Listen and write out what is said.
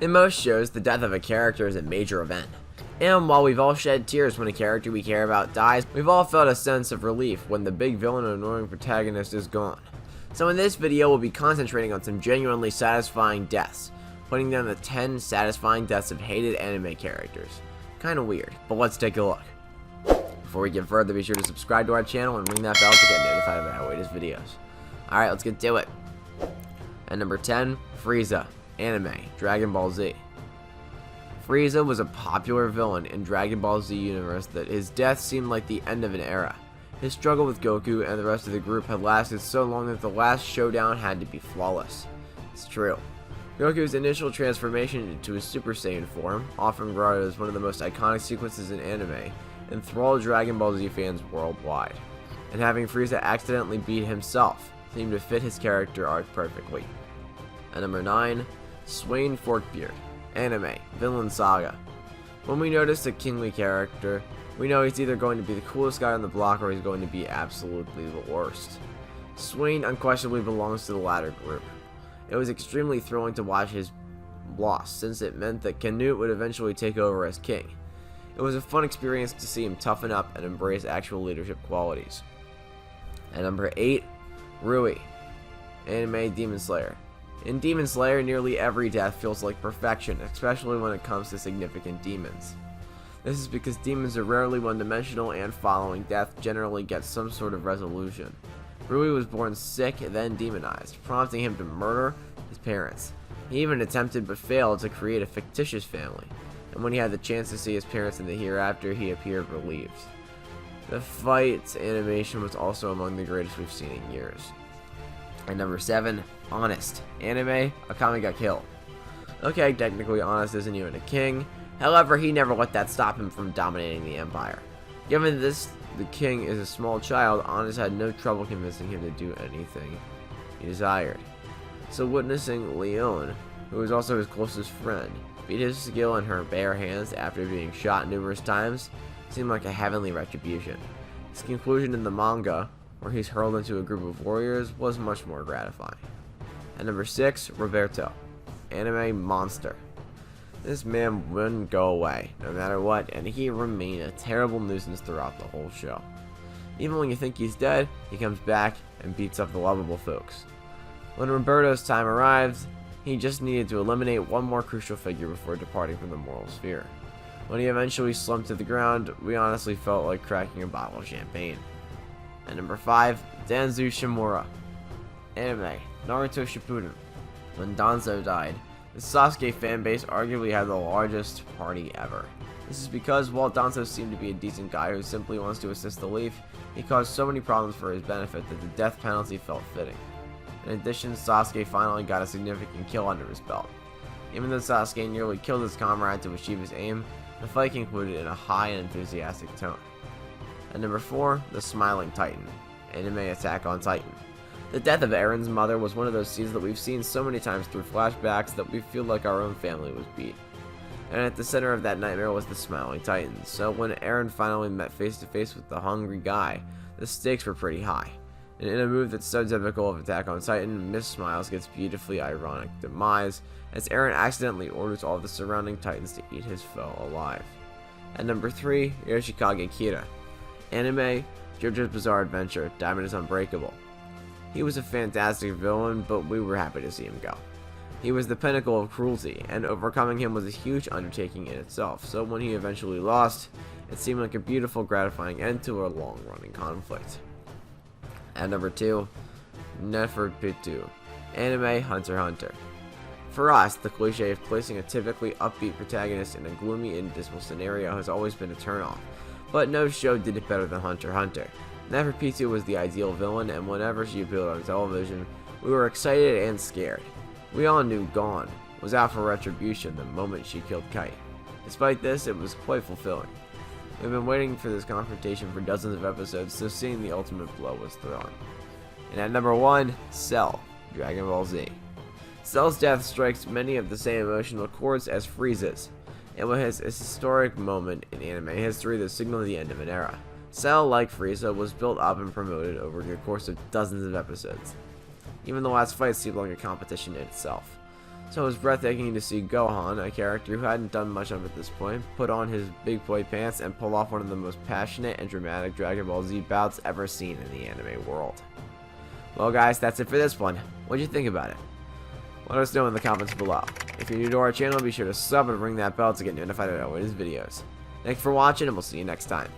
In most shows, the death of a character is a major event. And while we've all shed tears when a character we care about dies, we've all felt a sense of relief when the big villain or annoying protagonist is gone. So in this video, we'll be concentrating on some genuinely satisfying deaths, putting down the 10 satisfying deaths of hated anime characters. Kinda weird, but let's take a look. Before we get further, be sure to subscribe to our channel and ring that bell to get notified of our latest videos. Alright, let's get to it. At number 10, Frieza, anime, Dragon Ball Z. Frieza was a popular villain in Dragon Ball Z universe that his death seemed like the end of an era. His struggle with Goku and the rest of the group had lasted so long that the last showdown had to be flawless. It's true. Goku's initial transformation into his Super Saiyan form, often regarded as one of the most iconic sequences in anime, enthralled Dragon Ball Z fans worldwide. And having Frieza accidentally beat himself seemed to fit his character arc perfectly. At number 9, Swain Forkbeard, anime, Vinland Saga. When we notice a kingly character, we know he's either going to be the coolest guy on the block or he's going to be absolutely the worst. Swain unquestionably belongs to the latter group. It was extremely thrilling to watch his loss, since it meant that Canute would eventually take over as king. It was a fun experience to see him toughen up and embrace actual leadership qualities. At number 8, Rui, anime, Demon Slayer. In Demon Slayer, nearly every death feels like perfection, especially when it comes to significant demons. This is because demons are rarely one-dimensional and following death generally gets some sort of resolution. Rui was born sick and then demonized, prompting him to murder his parents. He even attempted but failed to create a fictitious family, and when he had the chance to see his parents in the hereafter, he appeared relieved. The fight's animation was also among the greatest we've seen in years. At number 7, Honest, anime, Akame ga Kill. Okay, technically Honest isn't even a king, however he never let that stop him from dominating the empire. Given this, the king is a small child, Honest had no trouble convincing him to do anything he desired. So witnessing Leon, who was also his closest friend, beat his skill in her bare hands after being shot numerous times seemed like a heavenly retribution. His conclusion in the manga, where he's hurled into a group of warriors, was much more gratifying. At number 6, Roberto, anime, Monster. This man wouldn't go away, no matter what, and he remained a terrible nuisance throughout the whole show. Even when you think he's dead, he comes back and beats up the lovable folks. When Roberto's time arrived, he just needed to eliminate one more crucial figure before departing from the moral sphere. When he eventually slumped to the ground, we honestly felt like cracking a bottle of champagne. At number 5, Danzo Shimura, anime, Naruto Shippuden. When Danzo died, the Sasuke fanbase arguably had the largest party ever. This is because while Danzo seemed to be a decent guy who simply wants to assist the Leaf, he caused so many problems for his benefit that the death penalty felt fitting. In addition, Sasuke finally got a significant kill under his belt. Even though Sasuke nearly killed his comrade to achieve his aim, the fight concluded in a high and enthusiastic tone. At number 4, The Smiling Titan, anime, Attack on Titan. The death of Aaron's mother was one of those scenes that we've seen so many times through flashbacks that we feel like our own family was beat. And at the center of that nightmare was the Smiling Titan, so when Aaron finally met face to face with the hungry guy, the stakes were pretty high. And in a move that's so typical of Attack on Titan, Miss Smiles gets beautifully ironic demise as Aaron accidentally orders all of the surrounding Titans to eat his foe alive. At number 3, Yoshikage Kira, anime, JoJo's Bizarre Adventure, Diamond is Unbreakable. He was a fantastic villain, but we were happy to see him go. He was the pinnacle of cruelty, and overcoming him was a huge undertaking in itself, so when he eventually lost, it seemed like a beautiful, gratifying end to a long-running conflict. At number 2, Neferpitou, anime, Hunter x Hunter. For us, the cliche of placing a typically upbeat protagonist in a gloomy and dismal scenario has always been a turn-off, but no show did it better than Hunter x Hunter. Neferpitou was the ideal villain, and whenever she appeared on television, we were excited and scared. We all knew Gon was out for retribution the moment she killed Kite. Despite this, it was quite fulfilling. We've been waiting for this confrontation for dozens of episodes, so seeing the ultimate blow was thrilling. And at number 1, Cell, Dragon Ball Z. Cell's death strikes many of the same emotional chords as Frieza's. It was a historic moment in anime history that signaled the end of an era. Cell, like Frieza, was built up and promoted over the course of dozens of episodes. Even the last fight seemed like a competition in itself. So it was breathtaking to see Gohan, a character who hadn't done much up at this point, put on his big boy pants and pull off one of the most passionate and dramatic Dragon Ball Z bouts ever seen in the anime world. Well guys, that's it for this one. What'd you think about it? Let us know in the comments below. If you're new to our channel, be sure to sub and ring that bell to get notified of our latest videos. Thanks for watching, and we'll see you next time.